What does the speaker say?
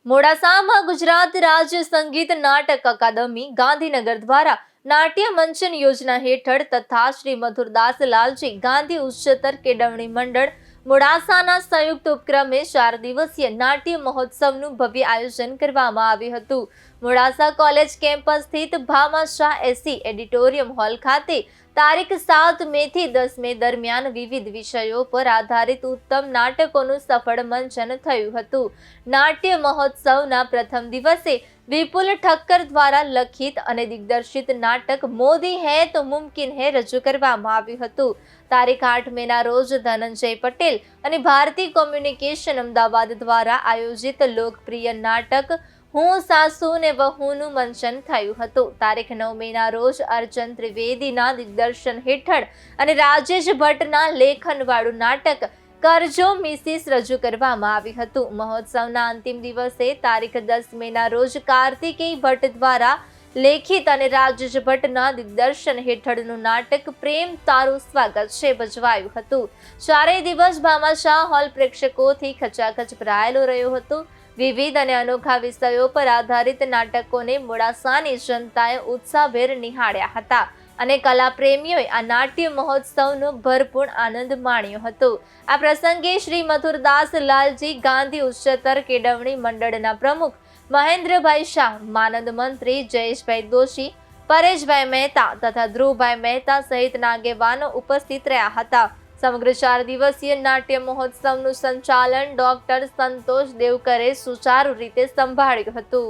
મોડાસામાં ગુજરાત રાજ્ય સંગીત નાટક અકાદમી ગાંધીનગર દ્વારા નાટ્ય મંચન યોજના હેઠળ તથા શ્રી મથુરદાસ લાલજી ગાંધી ઉચ્ચતર કેળવણી મંડળ મોડાસાના સંયુક્ત ઉપક્રમે 4 દિવસીય નાટ્ય મહોત્સવનું ભવ્ય આયોજન કરવામાં આવ્યું હતું। મોડાસા કોલેજ કેમ્પસ સ્થિત ભામાશાહ એસી એડિટોરિયમ હોલ ખાતે તારીખ 7 મે થી 10 મે દરમિયાન વિવિધ વિષયો પર આધારિત ઉત્તમ નાટકોનું સફળ મંચન થયું હતું। નાટ્ય મહોત્સવના પ્રથમ દિવસે વિપુલ ઠક્કર દ્વારા લખિત અને દિગ્દર્શિત નાટક મોદી હૈ તો મુમકિન હૈ રજૂ કરવામાં આવ્યું હતું। તારીખ 8 મેના રોજ ધનંજય પટેલ અને ભારતી કોમ્યુનિકેશન અમદાવાદ દ્વારા આયોજિત લોકપ્રિય નાટક હું સાસુ ને વહુનું મંચન થયું હતું। તારીખ 9 મેના રોજ અર્ચન ત્રિવેદીના દિગ્દર્શન હેઠળ અને રાજેશ ભટ્ટના લેખનવાળું નાટક કરજો મિસિસ રજૂ કરવામાં આવ્યું હતું। મહોત્સવના અંતિમ દિવસે તારીખ 10 મેના રોજ કાર્તિકેય ભટ્ટ દ્વારા લેખિત અને રાજેશ ભટ્ટના દિગ્દર્શન હેઠળનું નાટક પ્રેમ તારું સ્વાગત છે ભજવાયું હતું। ચારેય દિવસ ભામાશાહ હોલ પ્રેક્ષકોથી ખચાખચ ભરાયેલો રહ્યો હતો। વિવિધ અને અનોખા વિષયો પર આધારિત નાટકોને મોડાસાની જનતાએ ઉત્સાહભેર નિહાળ્યા હતા અને કલાપ્રેમીઓએ આ નાટ્ય મહોત્સવનો ભરપૂર આનંદ માણ્યો હતો। આ પ્રસંગે શ્રી મથુરદાસ લાલજી ગાંધી ઉચ્ચતર કેળવણી મંડળના પ્રમુખ મહેન્દ્રભાઈ શાહ, માનદ મંત્રી જયેશભાઈ દોશી, પરેશભાઈ મહેતા તથા ધ્રુવભાઈ મહેતા સહિતના આગેવાનો ઉપસ્થિત રહ્યા હતા। સમગ્ર 4 દિવસીય નાટ્ય મહોત્સવનું સંચાલન ડોક્ટર સંતોષ દેવકરે સુચારુ રીતે સંભાળ્યું હતું।